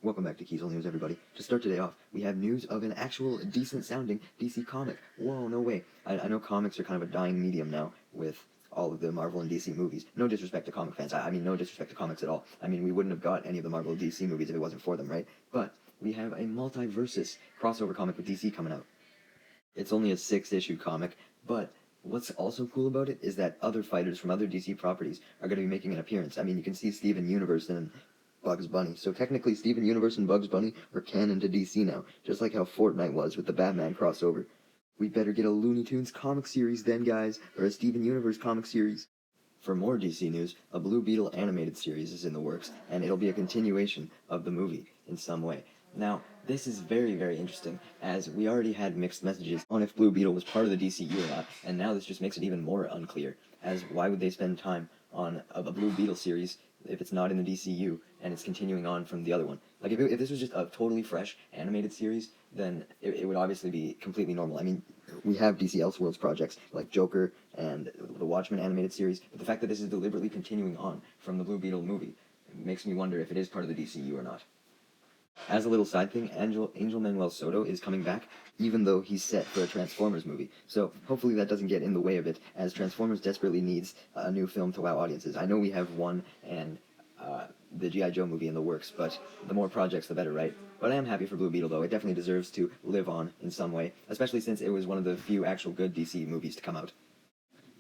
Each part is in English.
Welcome back to Kiesel News, everybody. To start today off, we have news of an actual decent-sounding DC comic. Whoa, no way. I know comics are kind of a dying medium now with all of the Marvel and DC movies. No disrespect to comic fans. I mean, no disrespect to comics at all. I mean, we wouldn't have got any of the Marvel and DC movies if it wasn't for them, right? But we have a multiversus crossover comic with DC coming out. It's only a 6-issue comic, but what's also cool about it is that other fighters from other DC properties are going to be making an appearance. I mean, you can see Steven Universe and Bugs Bunny. So technically, Steven Universe and Bugs Bunny are canon to DC now, just like how Fortnite was with the Batman crossover. We better get a Looney Tunes comic series then, guys, or a Steven Universe comic series. For more DC news, a Blue Beetle animated series is in the works, and it'll be a continuation of the movie in some way. Now, this is very, very interesting, as we already had mixed messages on if Blue Beetle was part of the DCU or not, and now this just makes it even more unclear, as why would they spend time on a Blue Beetle series if it's not in the DCU, and it's continuing on from the other one? Like, if this was just a totally fresh animated series, then it would obviously be completely normal. I mean, we have DC Elseworlds projects, like Joker and the Watchmen animated series, but the fact that this is deliberately continuing on from the Blue Beetle movie makes me wonder if it is part of the DCU or not. As a little side thing, Angel Manuel Soto is coming back, even though he's set for a Transformers movie. So hopefully that doesn't get in the way of it, as Transformers desperately needs a new film to wow audiences. I know we have one and the G.I. Joe movie in the works, but the more projects, the better, right? But I am happy for Blue Beetle, though. It definitely deserves to live on in some way, especially since it was one of the few actual good DC movies to come out.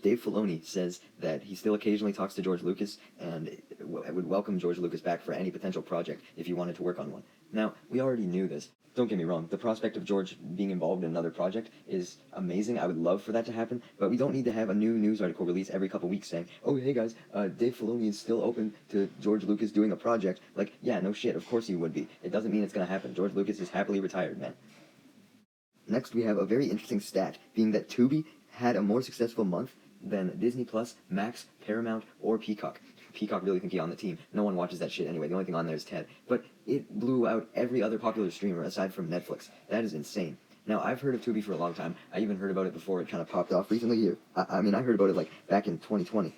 Dave Filoni says that he still occasionally talks to George Lucas and would welcome George Lucas back for any potential project if he wanted to work on one. Now, we already knew this. Don't get me wrong, the prospect of George being involved in another project is amazing. I would love for that to happen, but we don't need to have a new news article released every couple weeks saying, oh, hey guys, Dave Filoni is still open to George Lucas doing a project. Like, yeah, no shit, of course he would be. It doesn't mean it's going to happen. George Lucas is happily retired, man. Next, we have a very interesting stat, being that Tubi had a more successful month than Disney Plus, Max, Paramount, or Peacock. Peacock really think he on the team. No one watches that shit anyway. The only thing on there is Ted. But it blew out every other popular streamer aside from Netflix. That is insane. Now, I've heard of Tubi for a long time. I even heard about it before it kind of popped off recently here. I mean, I heard about it like back in 2020.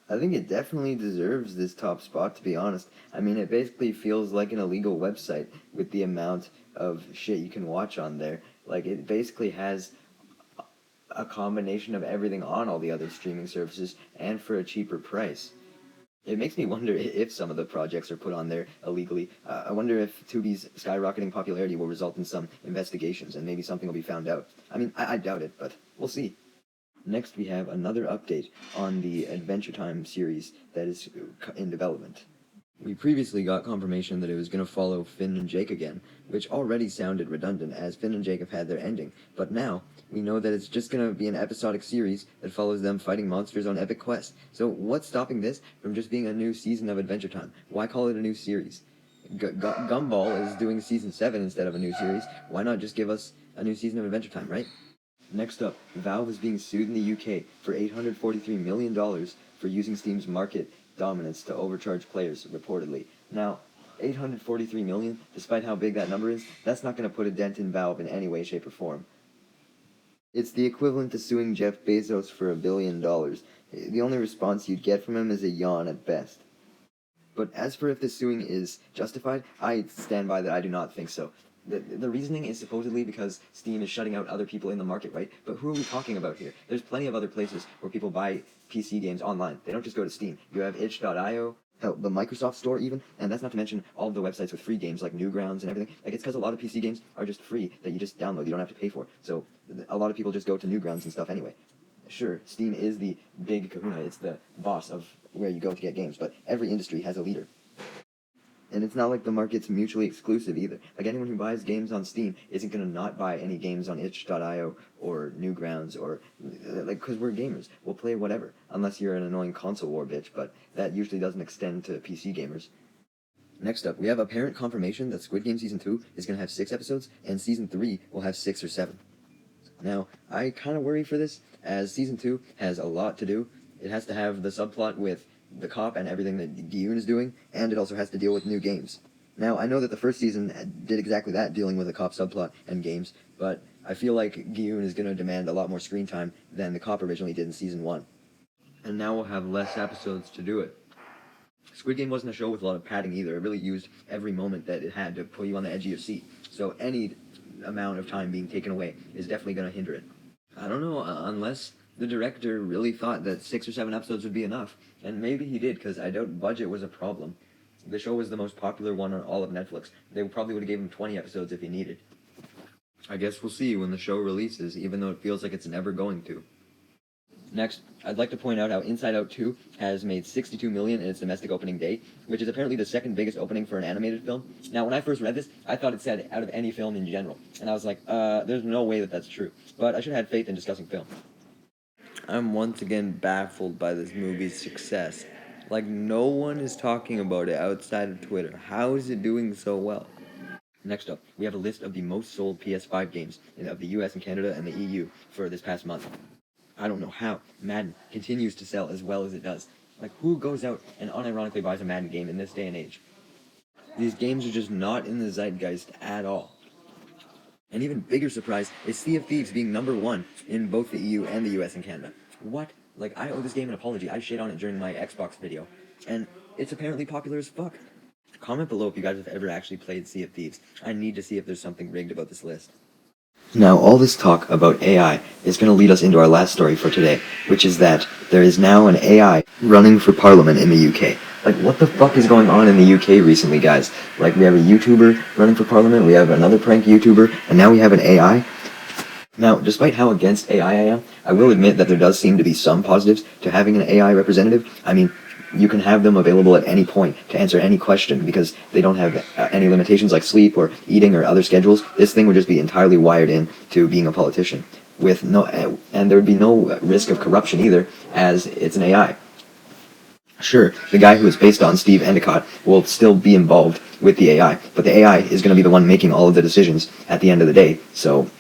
I think it definitely deserves this top spot, to be honest. I mean, it basically feels like an illegal website with the amount of shit you can watch on there. Like, it basically has a combination of everything on all the other streaming services and for a cheaper price. It makes me wonder if some of the projects are put on there illegally. I wonder if Tubi's skyrocketing popularity will result in some investigations and maybe something will be found out. I mean, I doubt it, but we'll see. Next, we have another update on the Adventure Time series that is in development. We previously got confirmation that it was going to follow Finn and Jake again, which already sounded redundant as Finn and Jake have had their ending, but now we know that it's just going to be an episodic series that follows them fighting monsters on epic quests. So what's stopping this from just being a new season of Adventure Time? Why call it a new series? Gumball is doing season 7 instead of a new series. Why not just give us a new season of Adventure Time, right? Next up, Valve is being sued in the UK for $843 million for using Steam's market dominance to overcharge players, reportedly. Now, $843 million, despite how big that number is, that's not going to put a dent in Valve in any way, shape, or form. It's the equivalent to suing Jeff Bezos for $1 billion. The only response you'd get from him is a yawn at best. But as for if the suing is justified, I stand by that I do not think so. The reasoning is supposedly because Steam is shutting out other people in the market, right? But who are we talking about here? There's plenty of other places where people buy PC games online. They don't just go to Steam. You have itch.io, hell, the Microsoft Store even, and that's not to mention all of the websites with free games like Newgrounds and everything. Like, it's because a lot of PC games are just free that you just download. You don't have to pay for. So a lot of people just go to Newgrounds and stuff anyway. Sure, Steam is the big kahuna. It's the boss of where you go to get games, but every industry has a leader. And it's not like the market's mutually exclusive either. Like, anyone who buys games on Steam isn't going to not buy any games on itch.io or Newgrounds or, like, because we're gamers. We'll play whatever, unless you're an annoying console war bitch, but that usually doesn't extend to PC gamers. Next up, we have apparent confirmation that Squid Game Season 2 is going to have 6 episodes, and Season 3 will have 6 or 7. Now, I kind of worry for this, as Season 2 has a lot to do. It has to have the subplot with the cop and everything that Gi-yoon is doing, and it also has to deal with new games. Now, I know that the first season did exactly that, dealing with a cop subplot and games, but I feel like Gi-yoon is going to demand a lot more screen time than the cop originally did in Season 1. And now we'll have less episodes to do it. Squid Game wasn't a show with a lot of padding either. It really used every moment that it had to put you on the edge of your seat. So any amount of time being taken away is definitely going to hinder it. I don't know, unless the director really thought that 6 or 7 episodes would be enough. And maybe he did, because I doubt budget was a problem. The show was the most popular one on all of Netflix. They probably would have gave him 20 episodes if he needed. I guess we'll see when the show releases, even though it feels like it's never going to. Next, I'd like to point out how Inside Out 2 has made $62 million in its domestic opening day, which is apparently the second biggest opening for an animated film. Now, when I first read this, I thought it said out of any film in general, and I was like, there's no way that that's true. But I should have had faith in discussing film. I'm once again baffled by this movie's success. Like, no one is talking about it outside of Twitter. How is it doing so well? Next up, we have a list of the most sold PS5 games of the US and Canada and the EU for this past month. I don't know how Madden continues to sell as well as it does. Like, who goes out and unironically buys a Madden game in this day and age? These games are just not in the zeitgeist at all. An even bigger surprise is Sea of Thieves being #1 in both the EU and the US and Canada. What? Like, I owe this game an apology. I shit on it during my Xbox video. And it's apparently popular as fuck. Comment below if you guys have ever actually played Sea of Thieves. I need to see if there's something rigged about this list. Now, all this talk about AI is going to lead us into our last story for today, which is that there is now an AI running for Parliament in the UK. Like, what the fuck is going on in the UK recently, guys? Like, we have a YouTuber running for Parliament, we have another prank YouTuber, and now we have an AI? Now, despite how against AI I am, I will admit that there does seem to be some positives to having an AI representative. I mean, you can have them available at any point to answer any question because they don't have any limitations like sleep or eating or other schedules. This thing would just be entirely wired in to being a politician with and there would be no risk of corruption either, as it's an AI. Sure, the guy who is based on Steve Endicott will still be involved with the AI, but the AI is going to be the one making all of the decisions at the end of the day, so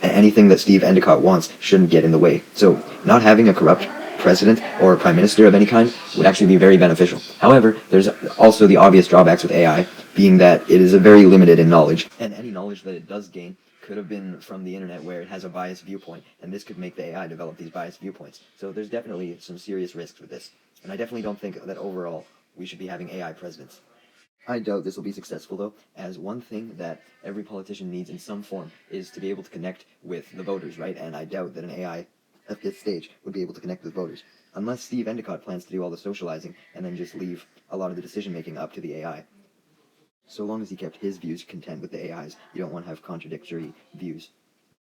anything that Steve Endicott wants shouldn't get in the way. So not having a corrupt president or prime minister of any kind would actually be very beneficial. However, there's also the obvious drawbacks with AI, being that it is very limited in knowledge, and any knowledge that it does gain could have been from the internet where it has a biased viewpoint, and this could make the AI develop these biased viewpoints. So there's definitely some serious risks with this, and I definitely don't think that overall we should be having AI presidents. I doubt this will be successful, though, as one thing that every politician needs in some form is to be able to connect with the voters, right? And I doubt that an AI at this stage would be able to connect with voters, unless Steve Endicott plans to do all the socializing and then just leave a lot of the decision-making up to the AI. So long as he kept his views content with the AI's, you don't want to have contradictory views.